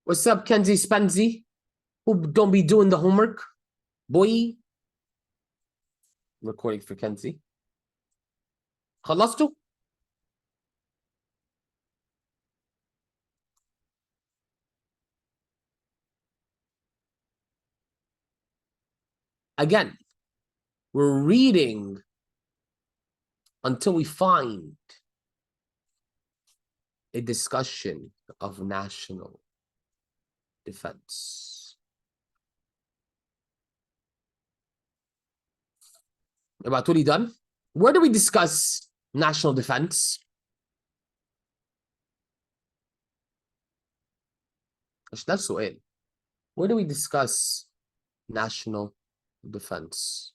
What's up, Kenzie Spenzi? Who don't be doing the homework? Boy. Recording for Kenzie. خلصتوا؟ Again, we're reading until we find a discussion of national defense. About totally done? Where do we discuss national defense? That's سؤال. Where do we discuss national defense?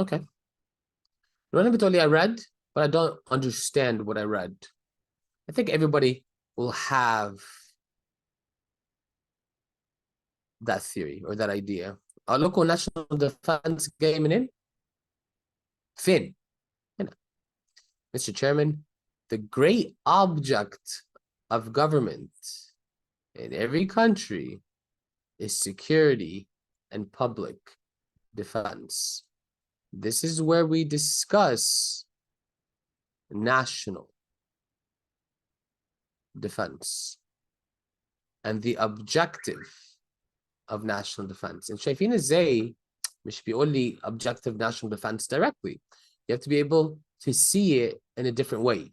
Okay. I read, but I don't understand what I read. I think everybody will have that theory or that idea. Local national defense جاي منين؟ فين؟ هنا. Mr. Chairman, the great object of government in every country is security and public defense. This is where we discuss national defense and the objective of national defense. And شايفين ازاي مش بيقول لي objective national defense directly. You have to be able to see it in a different way.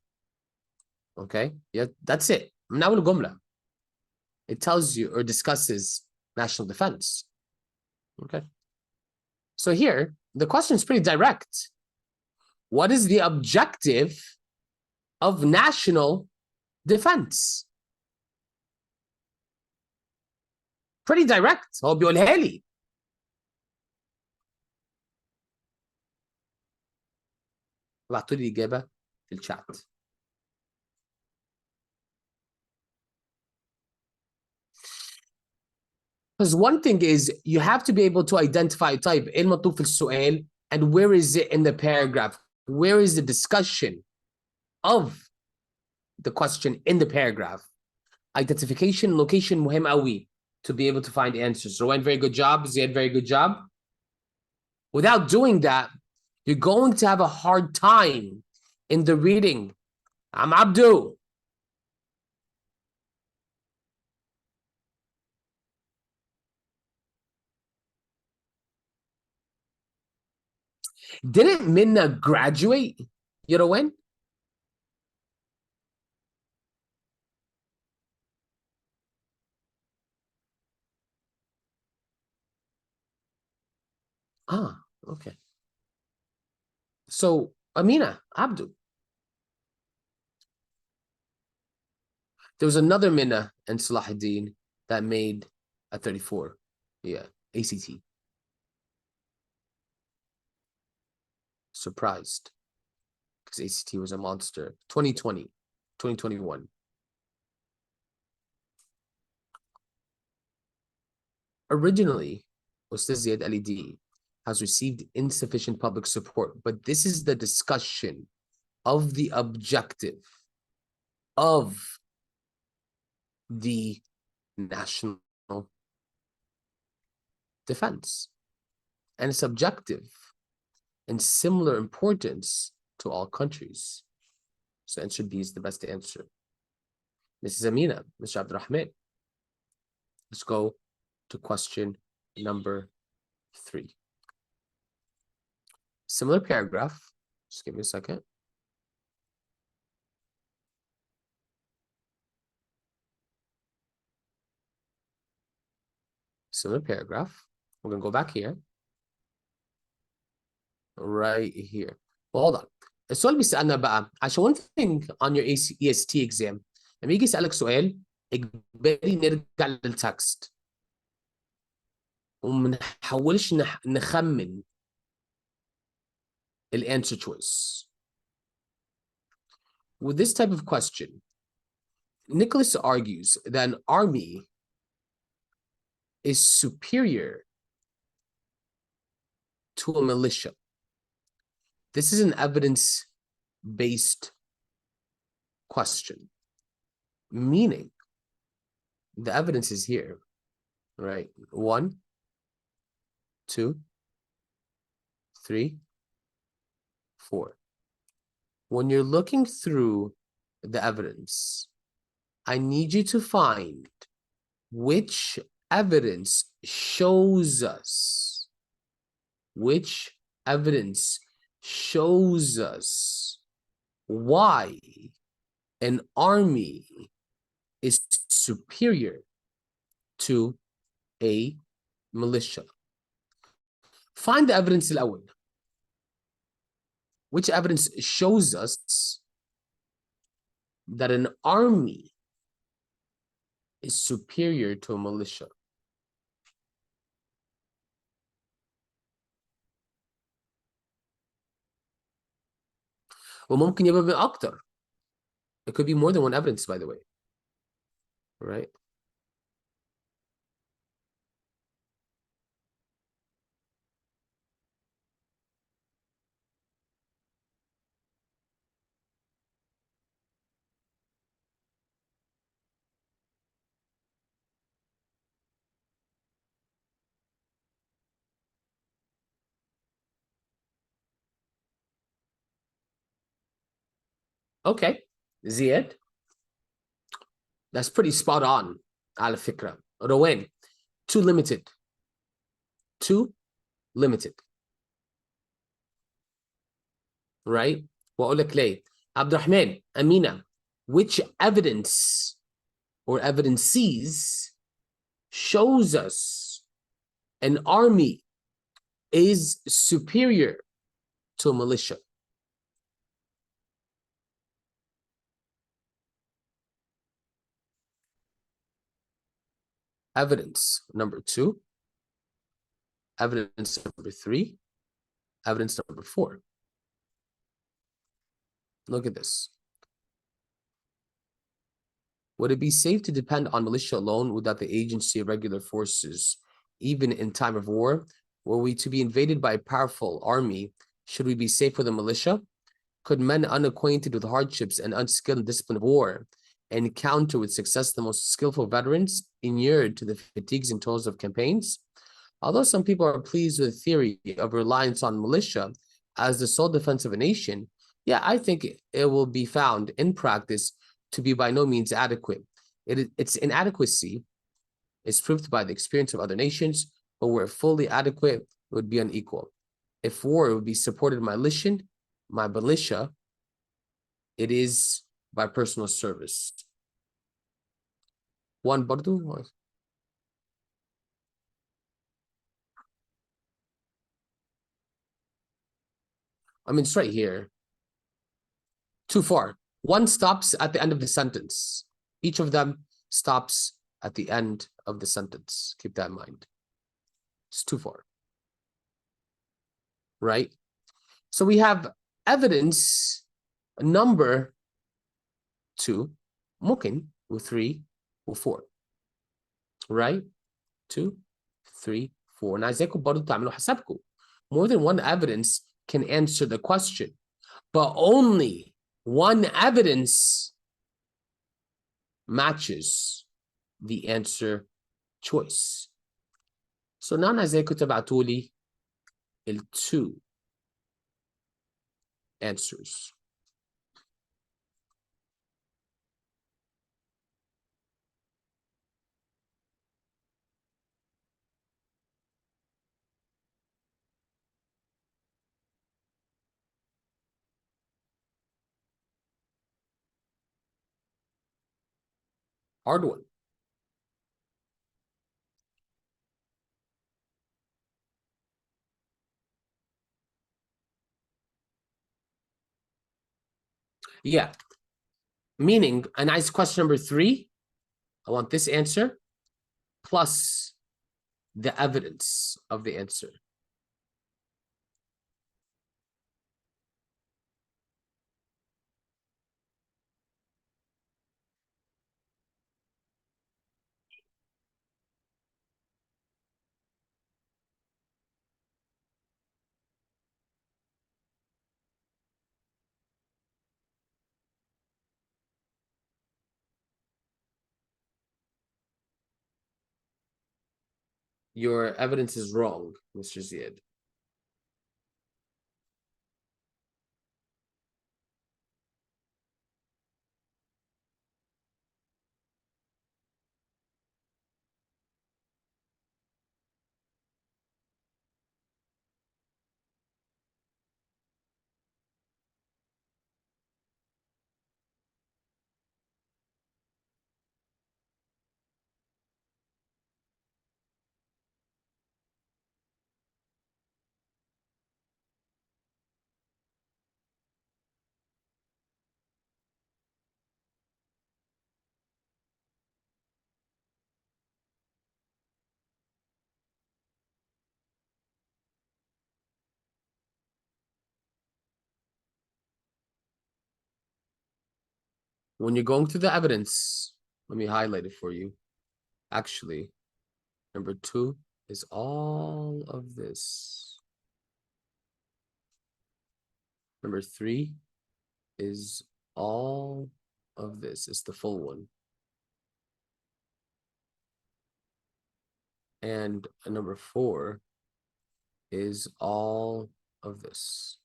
Okay? Yeah, that's it. من أول جملة. It tells you or discusses national defense. Okay? So here, the question is pretty direct. What is the objective of national defense? Pretty direct. هو بيقولها لي. ابعتوا لي الإجابة في الشات. Because one thing is you have to be able to identify type إيه المطلوب في السؤال and where is it in the paragraph? Where is the discussion of the question in the paragraph? Identification, location مهم قوي to be able to find answers. Rowan, very good job. Ziad, very good job. Without doing that, you're going to have a hard time in the reading. I'm Abdu. Didn't Minna graduate? You know when? Ah, okay. So, Amina, Abdu. There was another Minna and Salahuddin that made a 34. Yeah, ACT. Surprised. Because ACT was a monster. 2020, 2021. Originally, Ustaz Ziad LED has received insufficient public support, but this is the discussion of the objective of the national defense. And it's objective and similar importance to all countries. So answer B is the best answer. Mrs. Amina, Mr. Abdurrahman. Let's go to question number 3. Similar paragraph. Just give me a second. Similar paragraph. We're going to go back here. Right here. Well, hold on. السؤال بيسألنا بقى عشان one thing on your EST exam لما يجي يسألك سؤال إجباري نرجع للتكست وما نحاولش نخمن الانسر choice. with this type of question, Nicholas argues that an army is superior to a militia. This is an evidence-based question, meaning the evidence is here, right? 1, 2, 3, 4. When you're looking through the evidence, I need you to find which evidence shows us, why an army is superior to a militia. Find the evidence الأول. Which evidence shows us that an army is superior to a militia? وممكن يبقى أكتر. It could be more than one evidence, by the way. Right? Okay, Ziad. That's pretty spot on, على فكرة. روان, too limited. Too limited. Right? وأقول لك ليه. عبد الرحمن, Amina, which evidence or evidences shows us an army is superior to a militia? Evidence number 2, evidence number 3, evidence number 4. Look at this. Would it be safe to depend on militia alone without the agency of regular forces, even in time of war? Were we to be invaded by a powerful army, should we be safe with a militia? Could men unacquainted with hardships and unskilled in discipline of war encounter with success the most skillful veterans inured to the fatigues and toils of campaigns? Although some people are pleased with the theory of reliance on militia as the sole defense of a nation, yeah, I think it will be found in practice to be by no means adequate. Its inadequacy is proved by the experience of other nations, but where fully adequate, it would be unequal. If war would be supported by militia, it is by personal service. One برضو. I mean, it's right here. Too far. One stops at the end of the sentence. Each of them stops at the end of the sentence. Keep that in mind. It's too far. Right? So we have evidence number 2, ممكن, with 3 or 4. Right? 2, 3, 4. أنا عايزاكم برضو تعملوا حسابكم. More than one evidence can answer the question, but only one evidence matches the answer choice. So now أنا عايزاكم تبعتوا لي ال 2 answers. Hard one. Yeah. Meaning, a nice question number 3, I want this answer plus the evidence of the answer. your evidence is wrong, Mr. Ziad. When you're going through the evidence, let me highlight it for you. Actually, number 2 is all of this. Number 3 is all of this. It's the full one. And number 4 is all of this.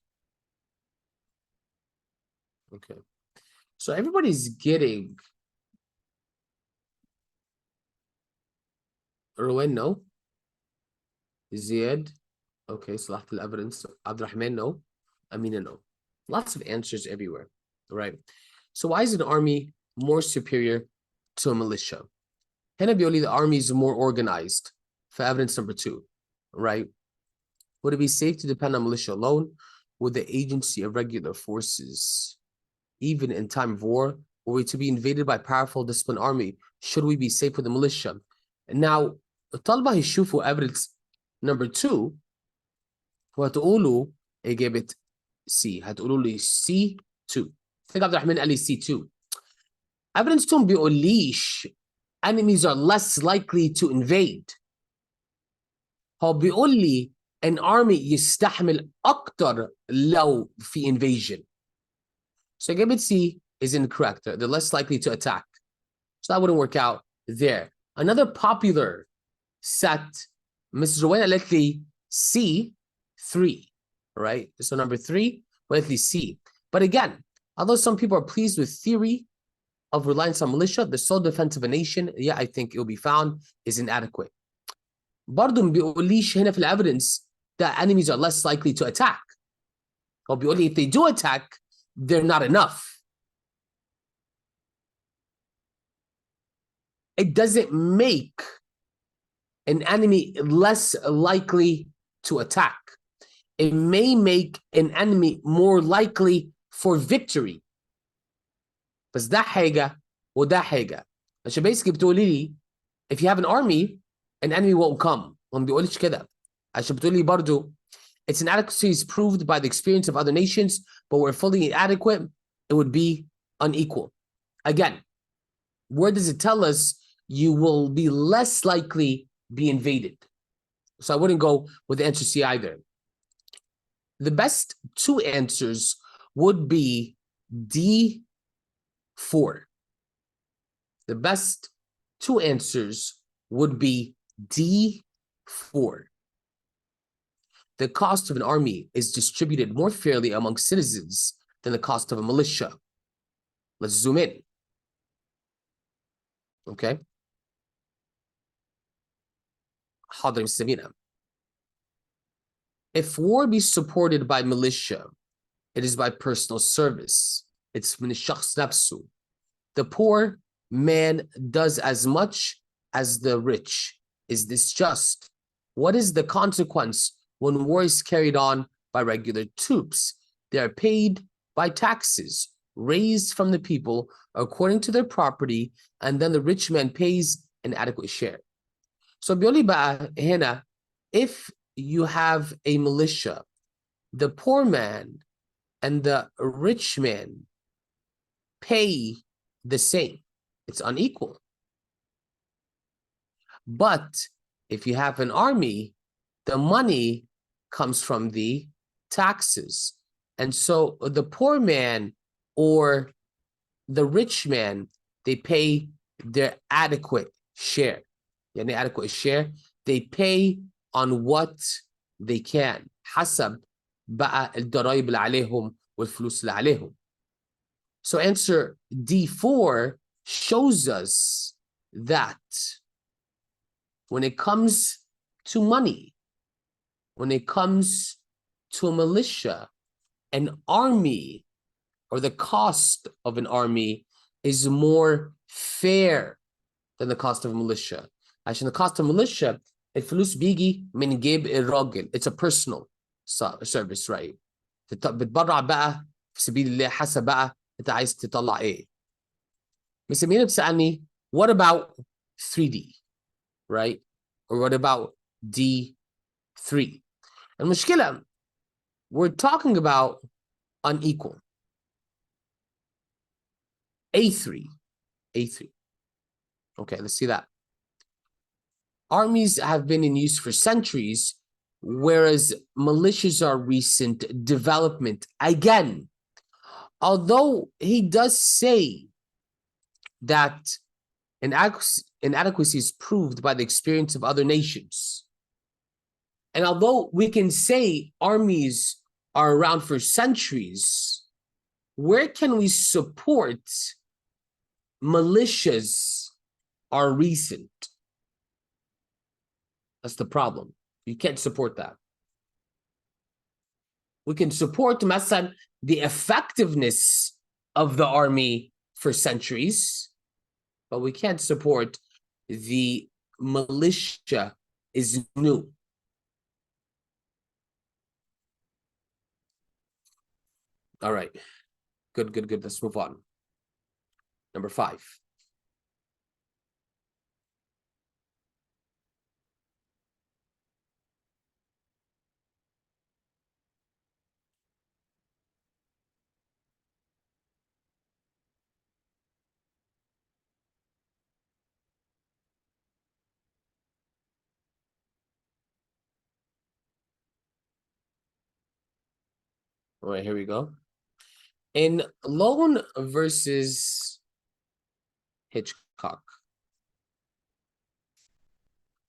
Okay. So everybody's getting Rowan, no. Ziad, okay. Salah al-evidence. Abdurrahman, no. Amina, no. Lots of answers everywhere, right? So why is an army more superior to a militia? Hena bioli, the army is more organized. For evidence number 2, right? Would it be safe to depend on militia alone? Would the agency of regular forces, even in time of war, were we to be invaded by powerful disciplined army, should we be safe with the militia? Now, الطلبة هيشوفوا evidence number 2 وهتقولوا إجابة C. هتقولوا لي C2. I think عبد الرحمن قال لي C2. Evidence 2 ما بيقوليش enemies are less likely to invade. هو بيقول لي an army يستحمل أكتر لو في invasion. So إجابة C is incorrect. They're less likely to attack. So that wouldn't work out there. Another popular set, Mrs. Rowena قالت لي C3, right? So number 3, قالت لي C. But again, although some people are pleased with theory of reliance on militia, the sole defense of a nation, yeah, I think it will be found, is inadequate. برضه ما بيقوليش هنا في evidence that enemies are less likely to attack. هو بيقول لي if they do attack, they're not enough. It doesn't make an enemy less likely to attack. It may make an enemy more likely for victory. بس ده حاجة وده حاجة. عشان basically بتقولي لي if you have an army, an enemy won't come. وما بيقولش كده. عشان بتقولي برضو its inadequacy is proved by the experience of other nations, but we're fully inadequate, it would be unequal. Again, where does it tell us you will be less likely be invaded? So I wouldn't go with the answer C either. The best 2 answers would be D4. The best 2 answers would be D4. The cost of an army is distributed more fairly among citizens than the cost of a militia. Let's zoom in. Okay. حاضر مستمعين. If war be supported by militia, it is by personal service. It's من الشخص نفسه. The poor man does as much as the rich. Is this just? What is the consequence when war is carried on by regular troops? They are paid by taxes raised from the people according to their property, and then the rich man pays an adequate share. So بيقولي بقى هنا, if you have a militia, the poor man and the rich man pay the same. It's unequal. But if you have an army, the money comes from the taxes. And so the poor man or the rich man, they pay their adequate share. يعني adequate share they pay on what they can حسب بقى الضرايب اللي عليهم والفلوس اللي عليهم. So answer D4 shows us that when it comes to money, when it comes to a militia, an army, or the cost of an army is more fair than the cost of a militia. عشان the cost of militia الفلوس بيجي من جيب الراجل. It's a personal service, right? بتبرع بقى في سبيل الله حسب بقى انت عايز تطلع ايه. مس أمينة بتسألني what about 3D, right? Or what about D3? المشكلة we're talking about unequal. A3. Okay, let's see that. Armies have been in use for centuries, whereas militias are recent development. Again, although he does say that inadequacy is proved by the experience of other nations, and although we can say armies are around for centuries, where can we support militias are recent? That's the problem. You can't support that. We can support مثلا the effectiveness of the army for centuries, but we can't support the militia is new. All right. Good. Let's move on. Number 5. All right, here we go. In Lone versus Hitchcock,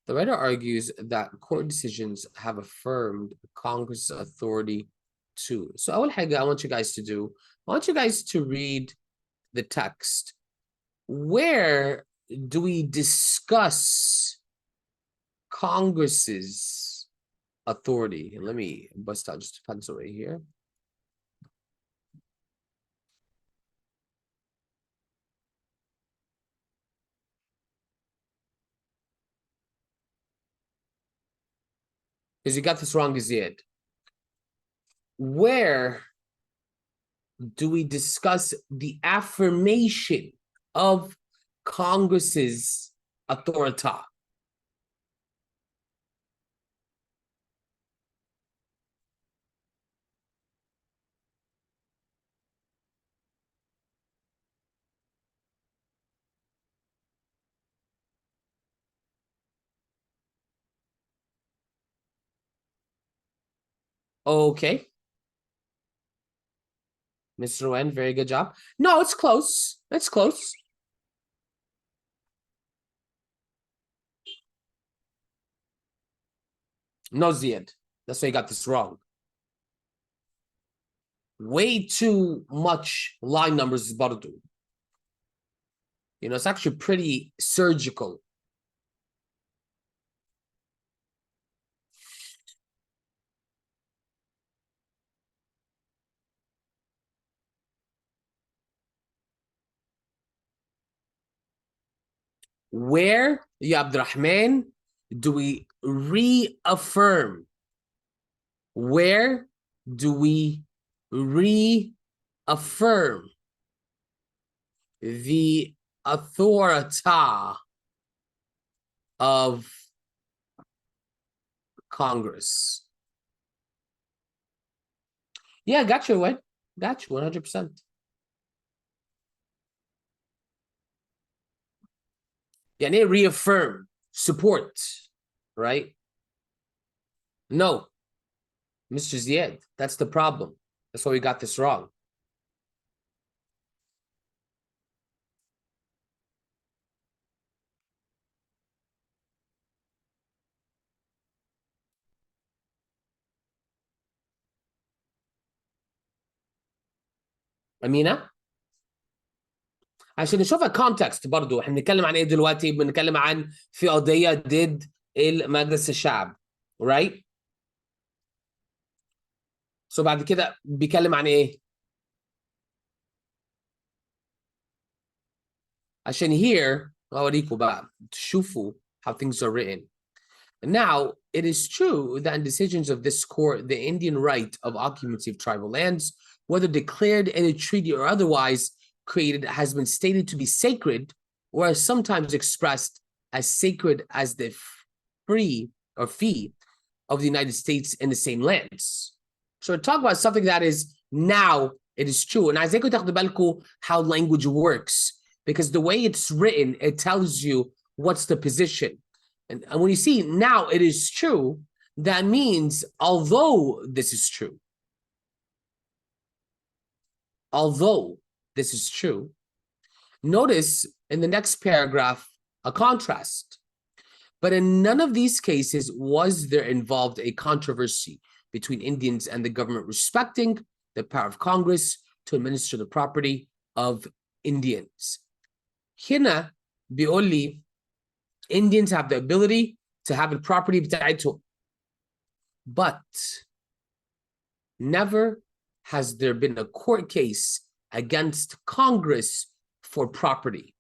the writer argues that court decisions have affirmed Congress' authority too. So أول حاجة I want you guys to do, I want you guys to read the text. Where do we discuss Congress's authority? And let me bust out just a pencil right here. Because you got this wrong, Ziad. Where do we discuss the affirmation of Congress's authority? Okay. Mr. Wen, very good job. No, it's close. It's close. No, Ziad. That's why you got this wrong. Way too much line numbers is برضو. You know, it's actually pretty surgical. Where, Ya Abdurrahman, do we reaffirm? Where do we reaffirm the authority of Congress? Yeah, got you, Wade. Got you, 100%. يعني reaffirm, support, right? No, Mr. Ziad, that's the problem. That's why we got this wrong. أمينة عشان نشوفها كونتكست برضو احنا بنتكلم عن ايه دلوقتي بنتكلم عن في قضية ضد مجلس الشعب right so بعد كده بيتكلم عن ايه عشان here اوريكم بقى تشوفوا how things are written. Now, it is true that in decisions of this court, the Indian right of occupancy of tribal lands, whether declared in a treaty or otherwise created, has been stated to be sacred, or is sometimes expressed as sacred as the free or fee of the United States in the same lands. So we're talking about something that is now, it is true. And عايزاكم تاخدوا بالكم how language works, because the way it's written, it tells you what's the position. And when you see now it is true, that means although this is true, notice in the next paragraph a contrast. But in none of these cases was there involved a controversy between Indians and the government respecting the power of Congress to administer the property of Indians. هنا بيقول لي Indians have the ability to have a property بتاعتهم. But never has there been a court case against Congress for property.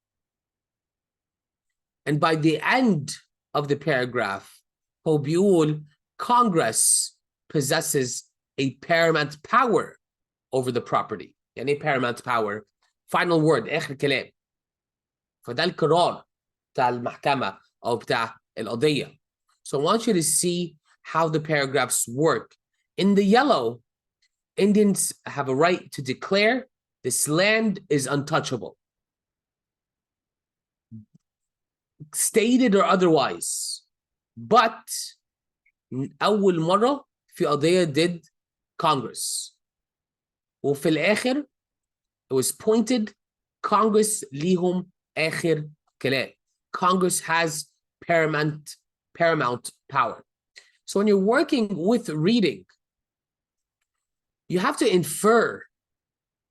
And by the end of the paragraph, هو بيقول Congress possesses a paramount power over the property. يعني paramount power. Final word, آخر كلام. فده القرار بتاع المحكمة أو بتاع القضية. So I want you to see how the paragraphs work. In the yellow, Indians have a right to declare this land is untouchable. Stated or otherwise. But أول مرة في قضية ضد Congress. وفي الآخر it was pointed Congress ليهم آخر كلام. Congress has paramount power. So when you're working with reading, you have to infer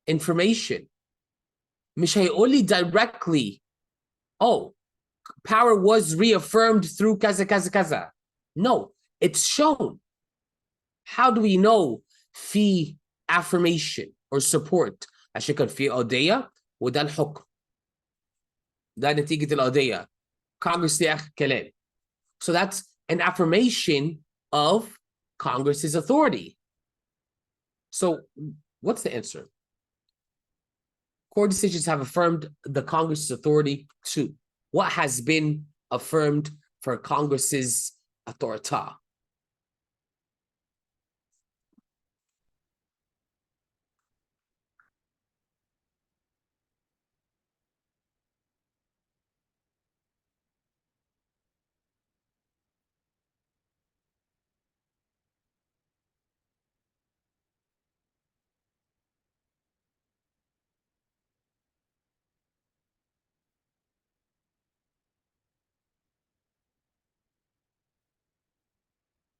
information. مش هيقول لي directly, oh, power was reaffirmed through kaza kaza kaza. No, it's shown. How do we know في affirmation or support? عشان كان في قضية وده الحكم. ده نتيجة القضية. Congress ليه آخر كلام. So that's an affirmation of Congress's authority. So what's the answer? Court decisions have affirmed the Congress's authority to what has been affirmed for Congress's authority.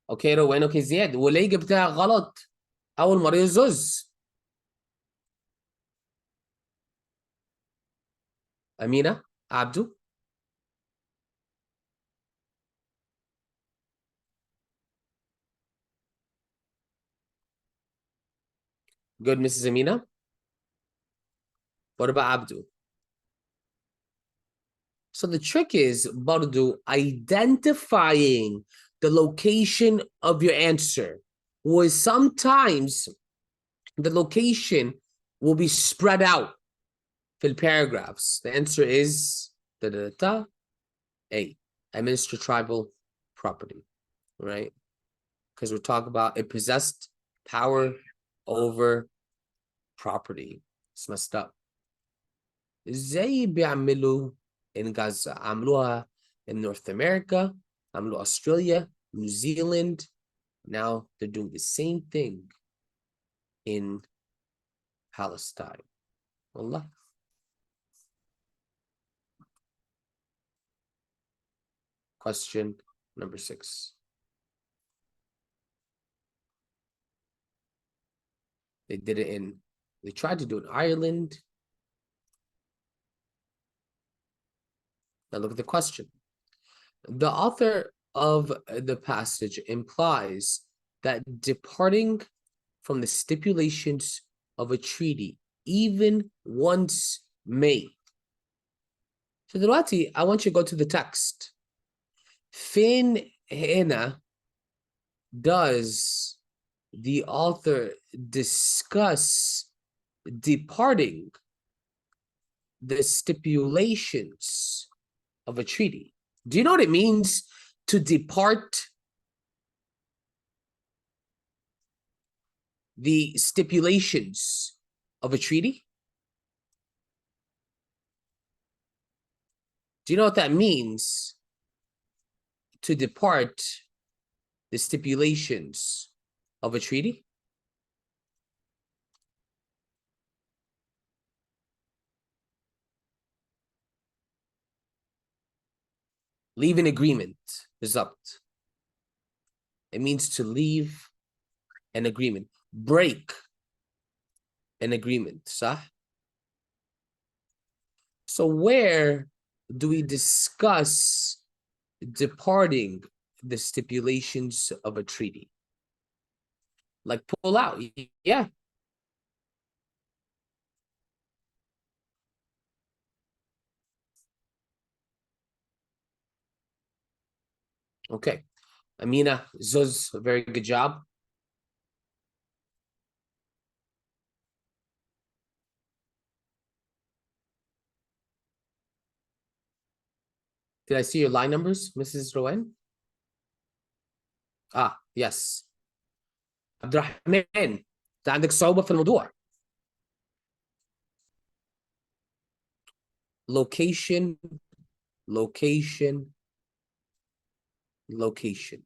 اوكي روان اوكي زياد وليه جبتها غلط اول مره يزوز امينه عبدو good Mrs. Amina. What about Abdu? So the trick is برضو identifying the location of your answer, was sometimes the location will be spread out في paragraphs. The answer is da, da, da, da, A, administer tribal property, right? Because we're talking about it possessed power over property. It's messed up. ازاي بيعملوا in Gaza؟ عملوها in North America, عملوا Australia, New Zealand. Now they're doing the same thing in Palestine. Wallah. Question number 6. They did it in They tried to do it in Ireland. Now look at the question. The author of the passage implies that departing from the stipulations of a treaty, even once made. So دلوقتي I want you to go to the text. فين هنا does the author discuss departing the stipulations of a treaty? Do you know what it means to depart the stipulations of a treaty? Do you know what that means? To depart the stipulations of a treaty? Leave an agreement. بالظبط. It means to leave an agreement. Break an agreement. صح? So where do we discuss departing the stipulations of a treaty? Like pull out. Yeah. Okay. Amina, Zuz, a very good job. Did I see your line numbers, Mrs. Rowan? Ah, yes. عبد الرحمن، انت عندك صعوبة في الموضوع. Location, location, location.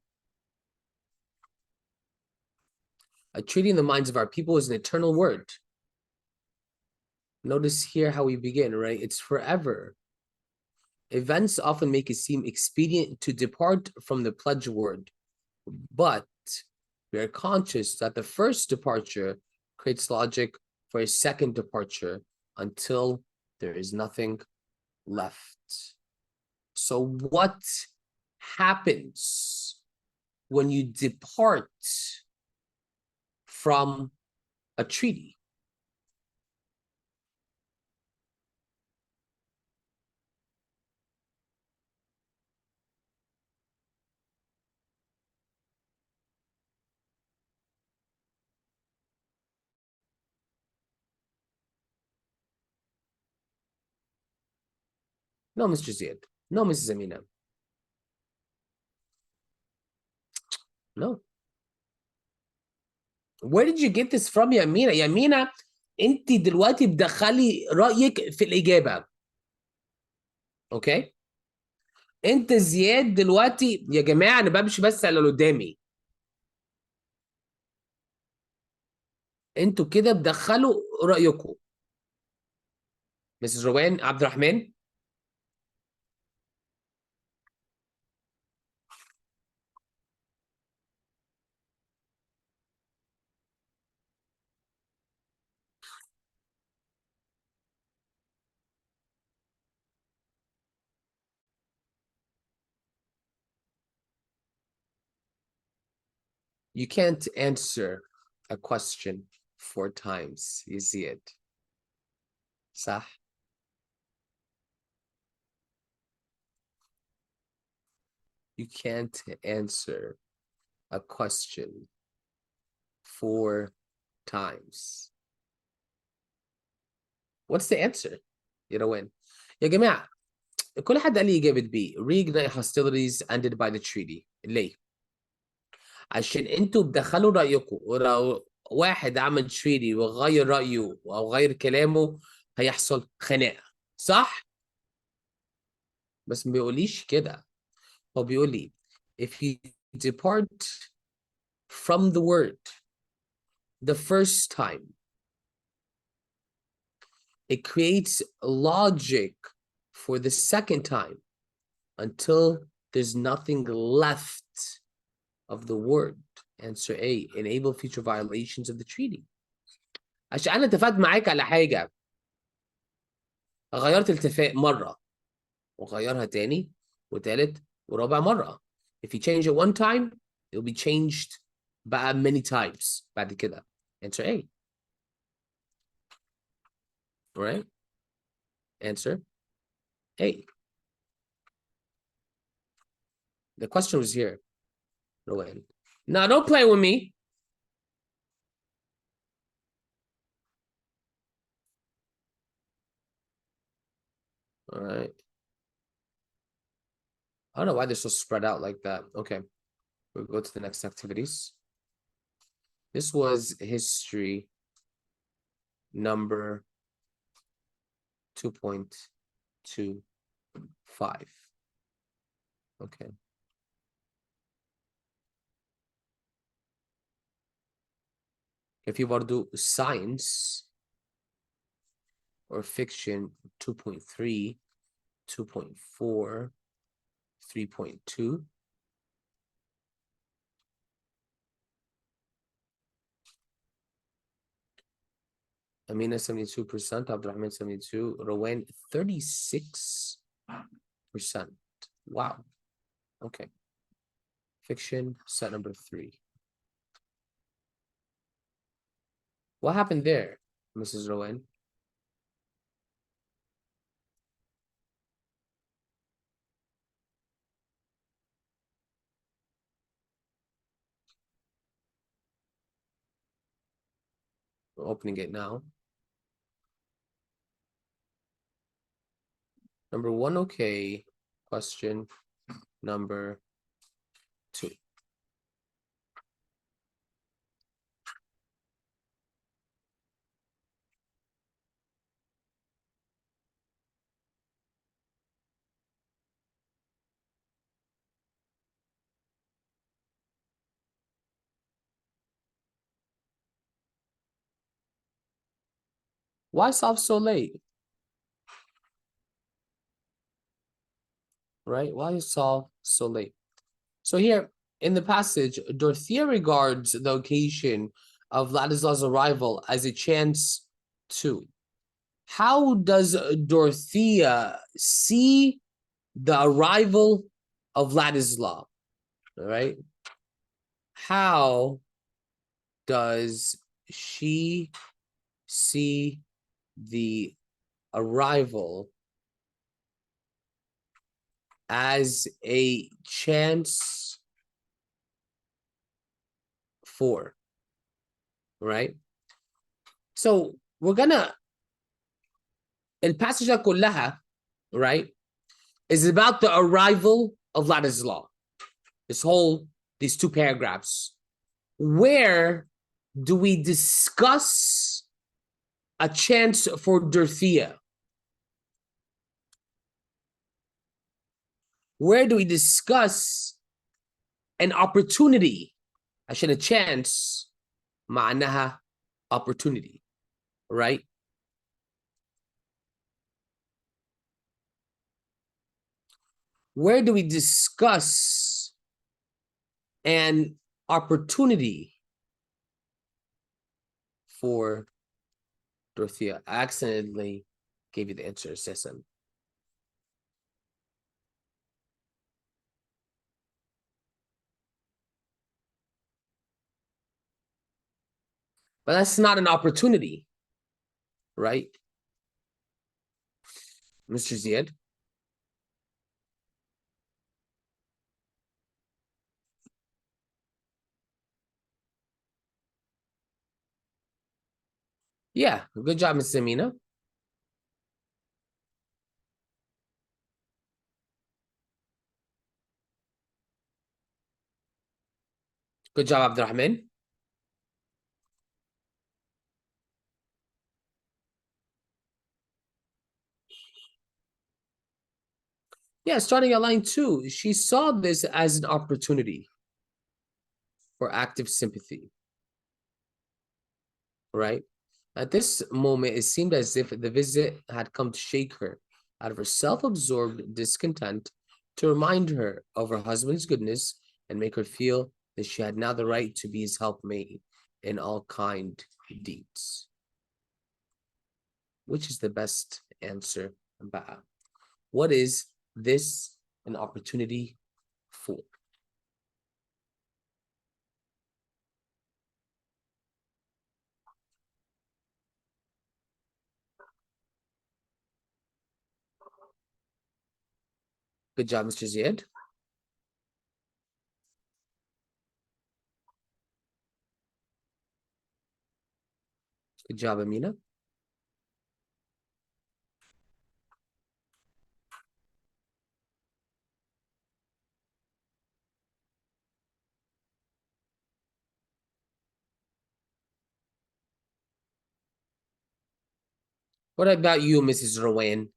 A treaty in the minds of our people is an eternal word. Notice here how we begin, right? It's forever. Events often make it seem expedient to depart from the pledge word, but we are conscious that the first departure creates logic for a second departure until there is nothing left. So what happens when you depart from a treaty? No, Mr. Ziad. No, Mrs. Amina. No. Where did you get this from يا أمينة؟ يا أمينة أنت دلوقتي بتدخلي رأيك في الإجابة. أوكي؟ أنت زياد دلوقتي يا جماعة أنا بمشي بس على اللي قدامي. أنتوا كده بتدخلوا رأيكم. Mrs. روان عبد الرحمن. You can't answer a question 4 times. You see it. صح؟ You can't answer a question 4 times. What's the answer? You know when? يا جماعة كل حد قال لي إجابة B. Reignite hostilities ended by the treaty. ليه؟ عشان انتوا بتدخلوا رأيكم، ولو واحد عمل treaty وغير رأيه أو غير كلامه هيحصل خناقة. صح؟ بس ما بيقوليش كده. هو بيقول لي if you depart from the word the first time, it creates logic for the second time until there's nothing left of the word. Answer A, enable future violations of the treaty. عشان انا اتفقت معاك على حاجه، غيرت الاتفاق مره وغيرها تاني وتالت ورابع مره. If you change it one time, it'll be changed بقى many times بعد كده. Answer A. Right? Answer A. The question was here, Rowan. Now, don't play with me. All right. I don't know why they're so spread out like that. Okay. We'll go to the next activities. This was history number 2.25. Okay. If you want to do science or fiction 2.3, 2.4, 3.2. Amina 72%, Abdurrahman 72, Rowan 36%. Wow. Okay. Fiction set number 3. What happened there, Mrs. Rowan? We're opening it now. Number 1, okay. Question number 2. Why solve so late? Right? Why solve so late? So here in the passage, Dorothea regards the occasion of Ladislaus' arrival as a chance to. How does Dorothea see the arrival of Ladislaus? All right. How does she see the arrival as a chance for, right? So we're gonna, el passage كلها, right, is about the arrival of Ladislaus. These 2 paragraphs. Where do we discuss a chance for Dorothea? Where do we discuss an opportunity? عشان a chance معناها opportunity, right? Where do we discuss an opportunity for Dorothea? I accidentally gave you the answer, Sesam. But that's not an opportunity, right? Mr. Ziad? Yeah, good job, Ms. Amina. Good job, Abdurrahman. Yeah, starting at line 2, she saw this as an opportunity for active sympathy, right? At this moment, it seemed as if the visit had come to shake her out of her self-absorbed discontent, to remind her of her husband's goodness and make her feel that she had now the right to be his helpmate in all kind deeds. which is the best answer بقى? What is this an opportunity for? Good job, Mr. Ziad. Good job, Amina. What about you, Mrs. Rowan?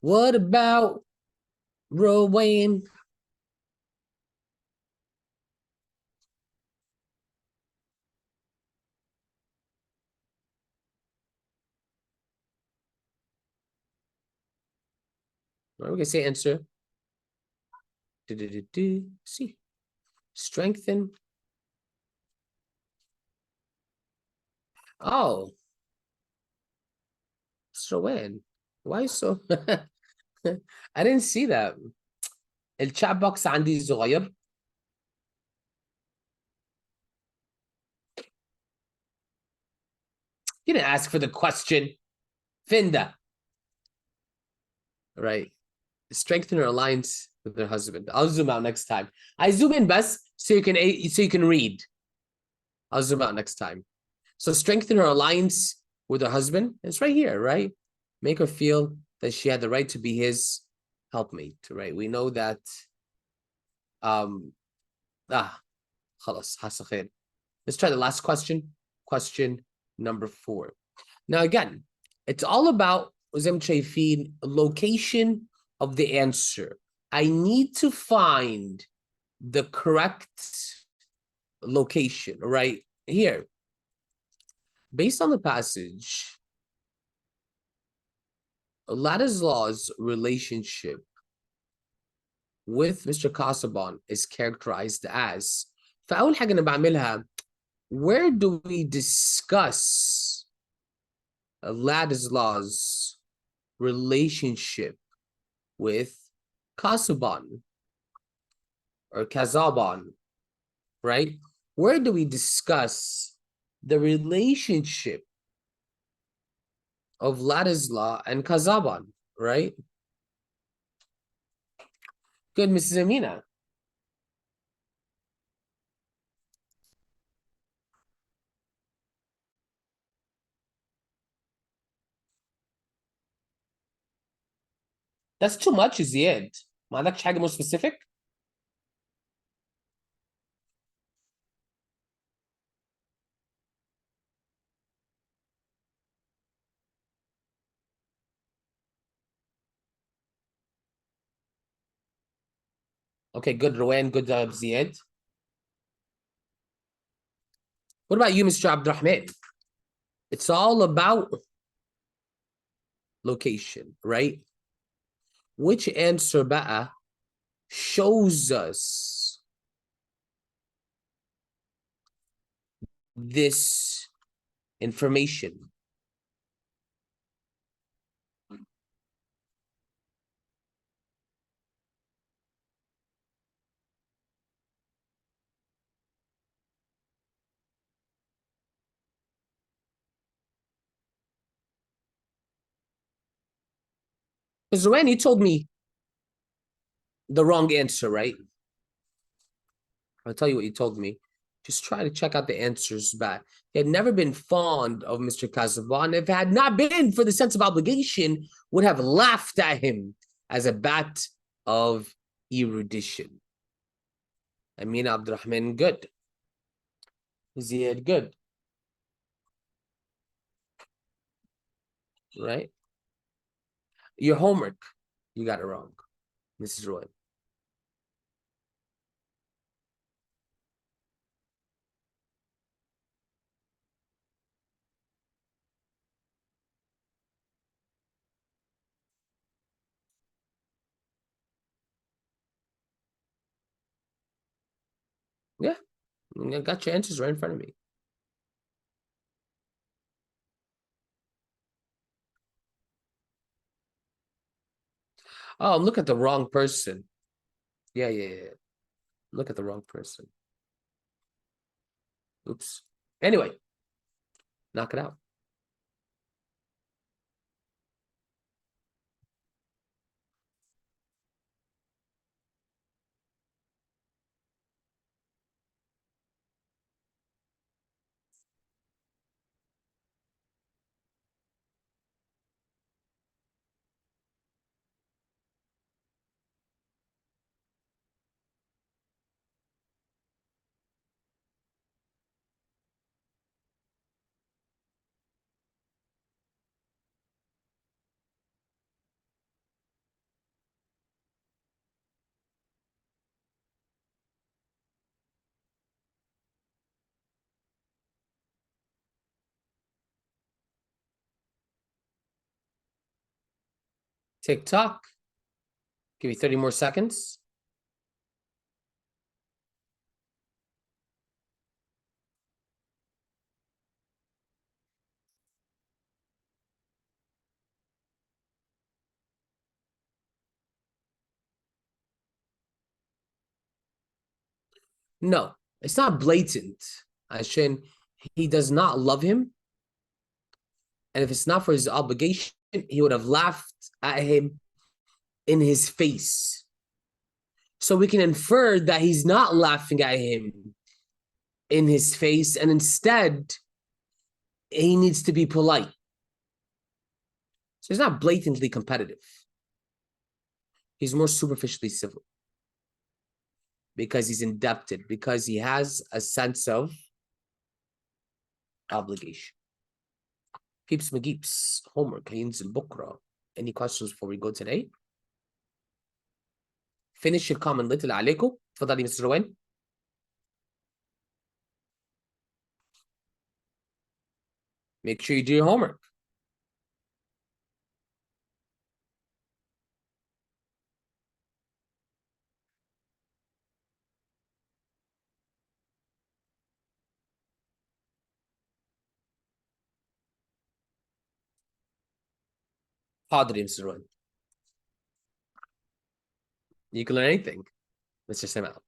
What about Rowan? We're gonna say answer. See, strengthen. Oh, Rowan. Why so? I didn't see that. الchat box عندي صغير. You didn't ask for the question. Finda. Right. Strengthen her alliance with her husband. I'll zoom out next time. I zoom in best so you can read. I'll zoom out next time. So strengthen her alliance with her husband. It's right here, right? Make her feel that she had the right to be his helpmate, right? We know that خلاص حاسة خير. Let's try the last question. Question number 4. Now again, it's all about زي ما شايفين location of the answer. I need to find the correct location, right? Here. Based on the passage, Ladislaw's relationship with Mr. Casaubon is characterized as فأول حاجة أنا بعملها, where do we discuss Ladislaw's relationship with Casaubon or Casaubon, right? Where do we discuss the relationship of Ladislaw and Casaubon, right? Good, Mrs. Amina. That's too much, زياد. ما عندكش حاجة more specific? Okay, good, Rowan. Good job, Ziad. What about you, Mr. Abdurrahman? It's all about location, right? Which answer بقى shows us this information? Because Rowan, you told me the wrong answer, right? I'll tell you what you told me. Just try to check out the answers back. He had never been fond of Mr. Casaubon. If it had not been for the sense of obligation, would have laughed at him as a bat of erudition. Amina Abdurrahman, good. Ziad, good. Right? Your homework, you got it wrong, Mrs. Roy. Yeah, I got your answers right in front of me. Oh, I'm looking at the wrong person. Yeah. Look at the wrong person. Oops. Anyway, knock it out. Tick tock. Give you 30 more seconds. No, it's not blatant. Shin, he does not love him. And if it's not for his obligation, he would have laughed at him in his face. So we can infer that he's not laughing at him in his face, and instead, he needs to be polite. So he's not blatantly competitive. He's more superficially civil because he's indebted, because he has a sense of obligation. Peeps McGeeps, homework, هينزل بكرة. Any questions before we go today? Finish your comment اللي عليكم. اتفضلي مستر روان. Make sure you do your homework. حاضر يا مستر روان. You can learn anything. Mr. Sam out.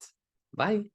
Bye.